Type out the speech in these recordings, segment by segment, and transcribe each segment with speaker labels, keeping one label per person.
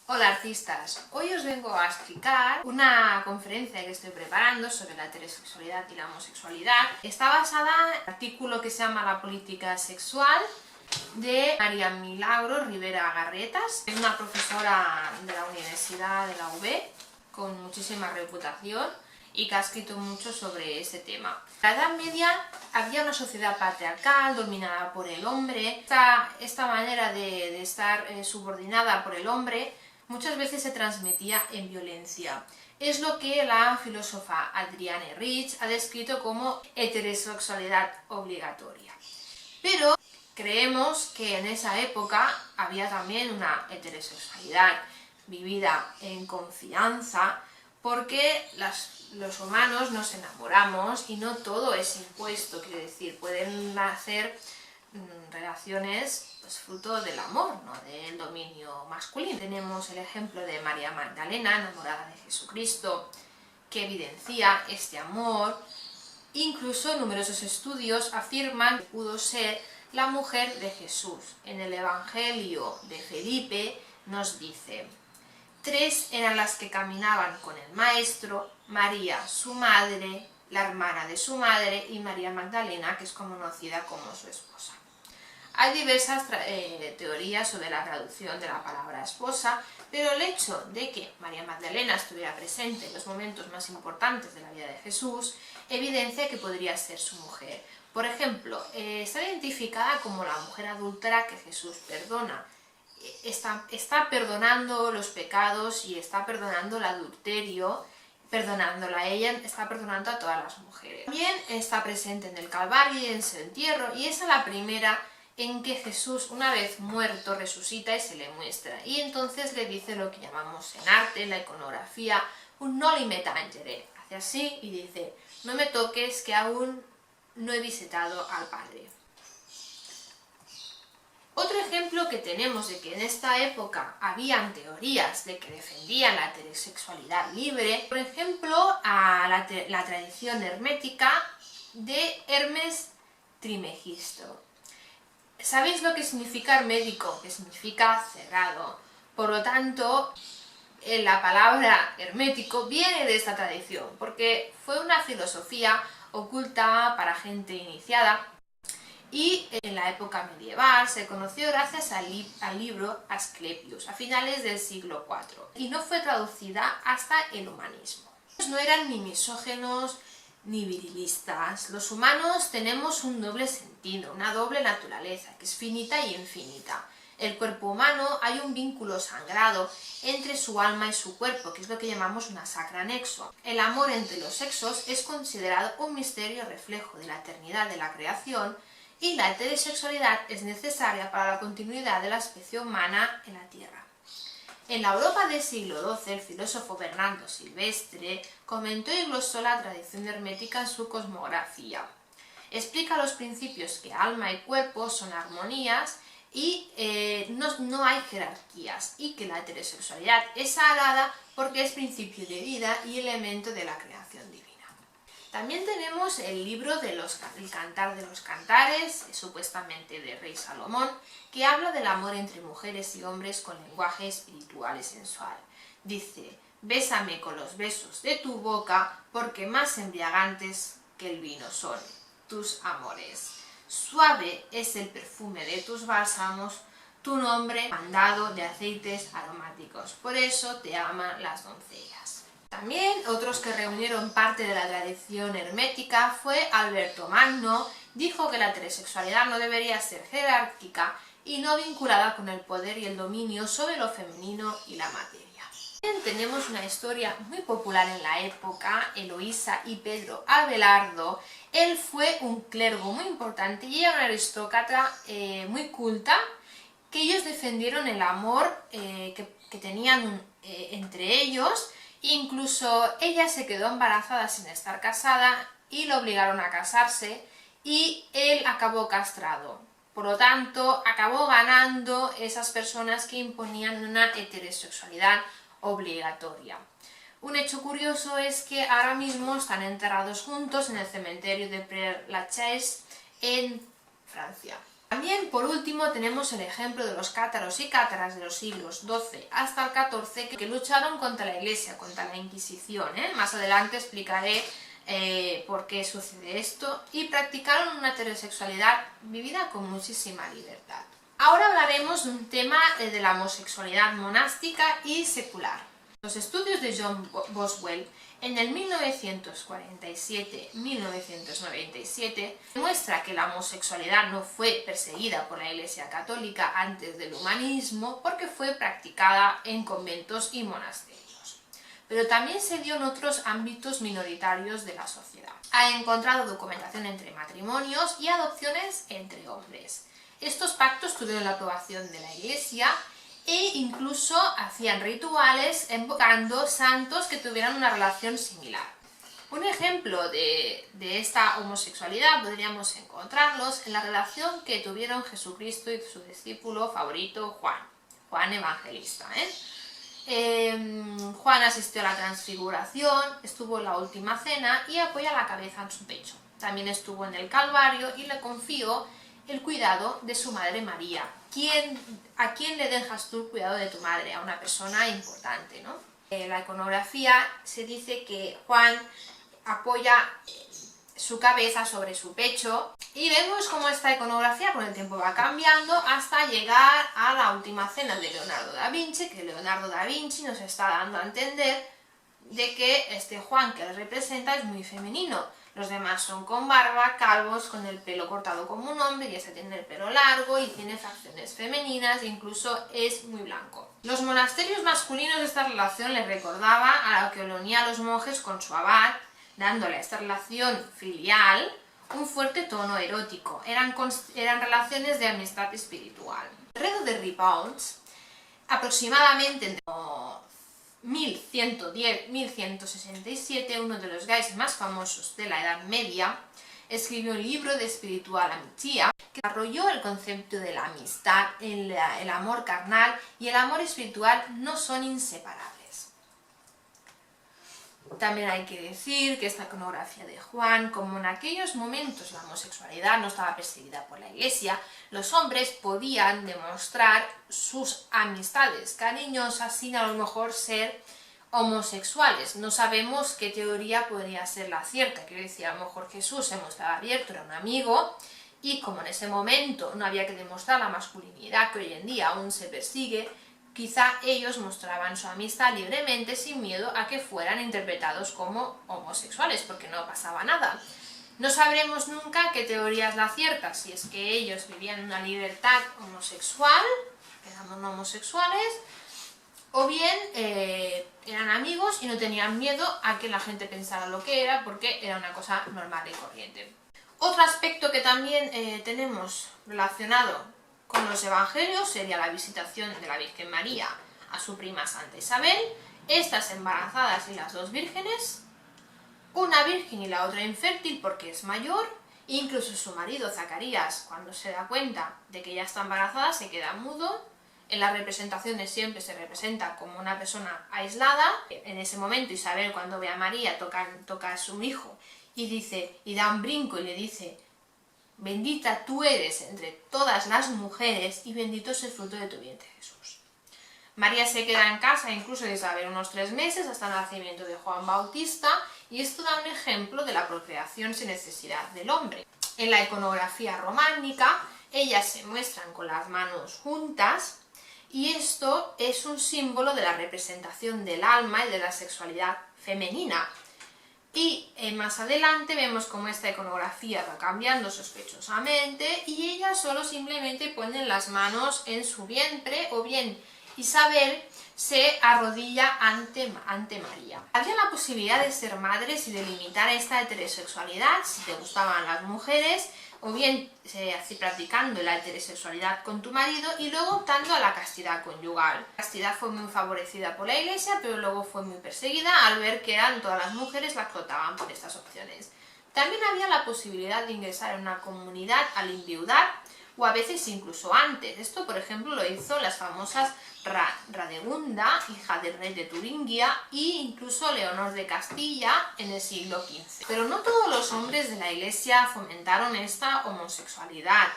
Speaker 1: Hola artistas, hoy os vengo a explicar una conferencia que estoy preparando sobre la heterosexualidad y la homosexualidad. Está basada en un artículo que se llama La política sexual de María Milagro Rivera Garretas. Es una profesora de la Universidad de la UB con muchísima reputación y que ha escrito mucho sobre este tema. En la Edad Media había una sociedad patriarcal dominada por el hombre. Esta manera de estar subordinada por el hombre muchas veces se transmitía en violencia. Es lo que la filósofa Adrienne Rich ha descrito como heterosexualidad obligatoria. Pero creemos que en esa época había también una heterosexualidad vivida en confianza, porque los humanos nos enamoramos y no todo es impuesto, quiere decir, pueden nacer relaciones pues, fruto del amor, no del dominio masculino. Tenemos el ejemplo de María Magdalena, enamorada de Jesucristo, que evidencia este amor. Incluso numerosos estudios afirman que pudo ser la mujer de Jesús. En el Evangelio de Felipe nos dice: 3 eran las que caminaban con el Maestro, María, su madre, la hermana de su madre, y María Magdalena, que es conocida como su esposa. Hay diversas teorías sobre la traducción de la palabra esposa, pero el hecho de que María Magdalena estuviera presente en los momentos más importantes de la vida de Jesús evidencia que podría ser su mujer. Por ejemplo, está identificada como la mujer adúltera que Jesús perdona. Está perdonando los pecados y está perdonando el adulterio, perdonándola a ella, está perdonando a todas las mujeres. También está presente en el Calvario y en su entierro, y esa es la primera en que Jesús, una vez muerto, resucita y se le muestra. Y entonces le dice lo que llamamos en arte, en la iconografía, un noli me tangere. Hace así y dice: no me toques, que aún no he visitado al Padre. Otro ejemplo que tenemos de que en esta época habían teorías de que defendían la heterosexualidad libre, por ejemplo, a la tradición hermética de Hermes Trismegisto. ¿Sabéis lo que significa hermético? Que significa cerrado. Por lo tanto, la palabra hermético viene de esta tradición, porque fue una filosofía oculta para gente iniciada, y en la época medieval se conoció gracias al libro Asclepius, a finales del siglo IV, y no fue traducida hasta el humanismo. No eran ni misógenos ni virilistas. Los humanos tenemos un doble sentido, una doble naturaleza, que es finita y infinita. El cuerpo humano, hay un vínculo sagrado entre su alma y su cuerpo, que es lo que llamamos una sacra nexo. El amor entre los sexos es considerado un misterio reflejo de la eternidad de la creación, y la heterosexualidad es necesaria para la continuidad de la especie humana en la Tierra. En la Europa del siglo XII, el filósofo Bernardo Silvestre comentó y glosó la tradición hermética en su cosmografía. Explica los principios que alma y cuerpo son armonías y no hay jerarquías, y que la heterosexualidad es sagrada porque es principio de vida y elemento de la creación divina. También tenemos el libro El Cantar de los Cantares, supuestamente de Rey Salomón, que habla del amor entre mujeres y hombres con lenguaje espiritual y sensual. Dice: bésame con los besos de tu boca, porque más embriagantes que el vino son tus amores. Suave es el perfume de tus bálsamos, tu nombre mandado de aceites aromáticos, por eso te aman las doncellas. También otros que reunieron parte de la tradición hermética fue Alberto Magno. Dijo que la heterosexualidad no debería ser jerárquica y no vinculada con el poder y el dominio sobre lo femenino y la materia. También tenemos una historia muy popular en la época, Eloísa y Pedro Abelardo. Él fue un clergo muy importante y era una aristócrata muy culta, que ellos defendieron el amor que tenían entre ellos. Incluso ella se quedó embarazada sin estar casada y lo obligaron a casarse, y él acabó castrado. Por lo tanto, acabó ganando esas personas que imponían una heterosexualidad obligatoria. Un hecho curioso es que ahora mismo están enterrados juntos en el cementerio de Père Lachaise en Francia. También, por último, tenemos el ejemplo de los cátaros y cátaras de los siglos XII hasta el XIV que lucharon contra la Iglesia, contra la Inquisición. Más adelante explicaré por qué sucede esto, y practicaron una heterosexualidad vivida con muchísima libertad. Ahora hablaremos de un tema de la homosexualidad monástica y secular. Los estudios de John Boswell en el 1947-1997 muestra que la homosexualidad no fue perseguida por la Iglesia Católica antes del humanismo porque fue practicada en conventos y monasterios, pero también se dio en otros ámbitos minoritarios de la sociedad. Ha encontrado documentación entre matrimonios y adopciones entre hombres. Estos pactos tuvieron la aprobación de la Iglesia e incluso hacían rituales invocando santos que tuvieran una relación similar. Un ejemplo de esta homosexualidad podríamos encontrarlos en la relación que tuvieron Jesucristo y su discípulo favorito Juan Evangelista. Juan asistió a la transfiguración, estuvo en la última cena y apoya la cabeza en su pecho. También estuvo en el Calvario y le confió el cuidado de su madre María. ¿A quién le dejas tú el cuidado de tu madre? A una persona importante, ¿no? En la iconografía se dice que Juan apoya su cabeza sobre su pecho y vemos cómo esta iconografía con el tiempo va cambiando hasta llegar a la última cena de Leonardo da Vinci, que Leonardo da Vinci nos está dando a entender de que este Juan que le representa es muy femenino. Los demás son con barba, calvos, con el pelo cortado como un hombre, y este tiene el pelo largo y tiene facciones femeninas e incluso es muy blanco. Los monasterios masculinos, esta relación les recordaba a lo que lo unía a los monjes con su abad, dándole a esta relación filial un fuerte tono erótico. Eran relaciones de amistad espiritual. Alrededor de Ripons, aproximadamente entre 1110-1167, uno de los gays más famosos de la Edad Media, escribió un libro de espiritual amistía que desarrolló el concepto de la amistad, el amor carnal y el amor espiritual no son inseparables. También hay que decir que esta iconografía de Juan, como en aquellos momentos la homosexualidad no estaba perseguida por la Iglesia, los hombres podían demostrar sus amistades cariñosas sin a lo mejor ser homosexuales. No sabemos qué teoría podría ser la cierta. Quiero decir, a lo mejor Jesús se mostraba abierto, era un amigo, y como en ese momento no había que demostrar la masculinidad que hoy en día aún se persigue, quizá ellos mostraban su amistad libremente sin miedo a que fueran interpretados como homosexuales, porque no pasaba nada. No sabremos nunca qué teoría es la cierta, si es que ellos vivían una libertad homosexual, eran homosexuales, o bien eran amigos y no tenían miedo a que la gente pensara lo que era, porque era una cosa normal y corriente. Otro aspecto que también tenemos relacionado con los evangelios sería la visitación de la Virgen María a su prima Santa Isabel, estas embarazadas y las dos vírgenes, una virgen y la otra infértil porque es mayor, incluso su marido Zacarías, cuando se da cuenta de que ya está embarazada, se queda mudo. En las representaciones siempre se representa como una persona aislada. En ese momento Isabel, cuando ve a María, toca a su hijo y da un brinco y le dice: bendita tú eres entre todas las mujeres y bendito es el fruto de tu vientre, Jesús. María se queda en casa incluso de Isabel unos 3 meses hasta el nacimiento de Juan Bautista, y esto da un ejemplo de la procreación sin necesidad del hombre. En la iconografía románica, ellas se muestran con las manos juntas, y esto es un símbolo de la representación del alma y de la sexualidad femenina. Y más adelante vemos cómo esta iconografía va cambiando sospechosamente y ellas solo simplemente ponen las manos en su vientre, o bien Isabel se arrodilla ante María. Había la posibilidad de ser madres y de limitar esta heterosexualidad si te gustaban las mujeres, o bien así practicando la heterosexualidad con tu marido y luego optando a la castidad conyugal. La castidad fue muy favorecida por la Iglesia, pero luego fue muy perseguida al ver que eran todas las mujeres las que optaban por estas opciones. También había la posibilidad de ingresar en una comunidad al enviudar, o a veces incluso antes. Esto, por ejemplo, lo hizo las famosas Radegunda, hija del rey de Turingia, e incluso Leonor de Castilla en el siglo XV. Pero no todos los hombres de la Iglesia fomentaron esta homosexualidad.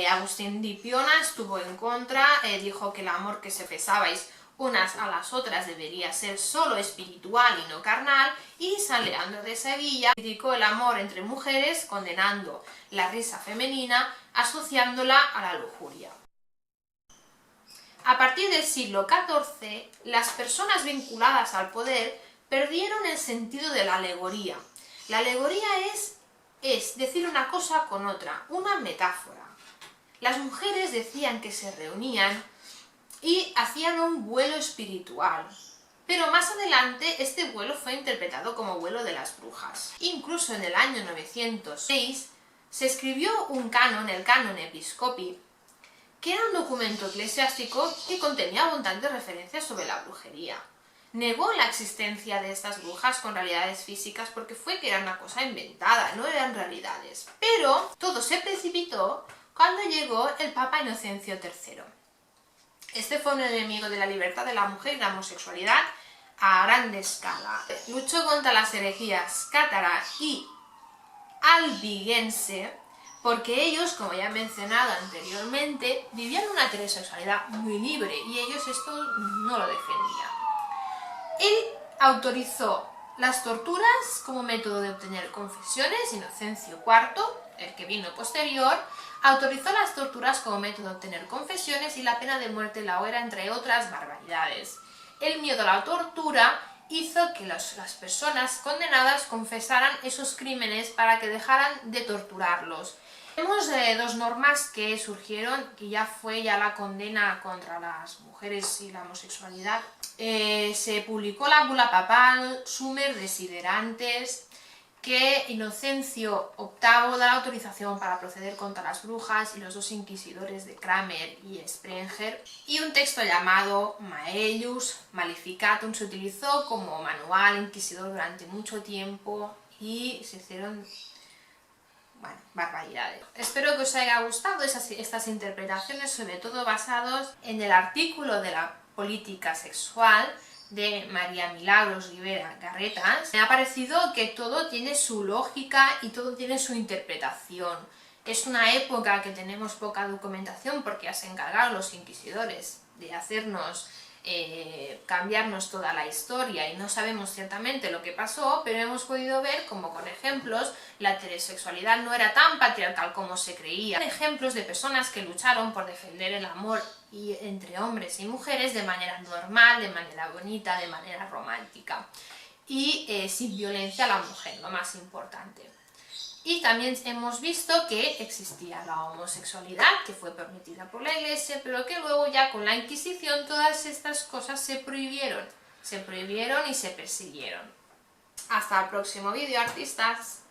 Speaker 1: Agustín de Hipona estuvo en contra, dijo que el amor que se pesabais unas a las otras debería ser solo espiritual y no carnal, y San Leandro de Sevilla criticó el amor entre mujeres, condenando la risa femenina, asociándola a la lujuria. A partir del siglo XIV, las personas vinculadas al poder perdieron el sentido de la alegoría. La alegoría es decir una cosa con otra, una metáfora. Las mujeres decían que se reunían y hacían un vuelo espiritual, pero más adelante este vuelo fue interpretado como vuelo de las brujas. Incluso en el año 906 se escribió un canon, el Canon Episcopi, que era un documento eclesiástico que contenía abundantes referencias sobre la brujería. Negó la existencia de estas brujas con realidades físicas porque fue que era una cosa inventada, no eran realidades. Pero todo se precipitó cuando llegó el Papa Inocencio III. Este fue un enemigo de la libertad de la mujer y la homosexualidad a gran escala. Luchó contra las herejías cátara y albigense, porque ellos, como ya he mencionado anteriormente, vivían una heterosexualidad muy libre y ellos esto no lo defendían. Él autorizó las torturas como método de obtener confesiones. Inocencio IV, el que vino posterior, autorizó las torturas como método de obtener confesiones y la pena de muerte en la hoguera, entre otras barbaridades. El miedo a la tortura hizo que las personas condenadas confesaran esos crímenes para que dejaran de torturarlos. Tenemos dos normas que surgieron, que ya fue la condena contra las mujeres y la homosexualidad. Se publicó la bula papal Sumer Desiderantes, que Inocencio VIII da la autorización para proceder contra las brujas y los dos inquisidores de Cramer y Sprenger, y un texto llamado Maelius Maleficatum se utilizó como manual inquisidor durante mucho tiempo y se hicieron barbaridades. Espero que os haya gustado estas interpretaciones, sobre todo basados en el artículo de la política sexual de María Milagros Rivera Garretas. Me ha parecido que todo tiene su lógica y todo tiene su interpretación. Es una época que tenemos poca documentación porque ya se encargaron los inquisidores de hacernos cambiarnos toda la historia y no sabemos ciertamente lo que pasó, pero hemos podido ver como con ejemplos la heterosexualidad no era tan patriarcal como se creía. Ejemplos de personas que lucharon por defender el amor entre hombres y mujeres de manera normal, de manera bonita, de manera romántica y sin violencia a la mujer, lo más importante. Y también hemos visto que existía la homosexualidad, que fue permitida por la Iglesia, pero que luego ya con la Inquisición todas estas cosas se prohibieron y se persiguieron. Hasta el próximo vídeo, artistas.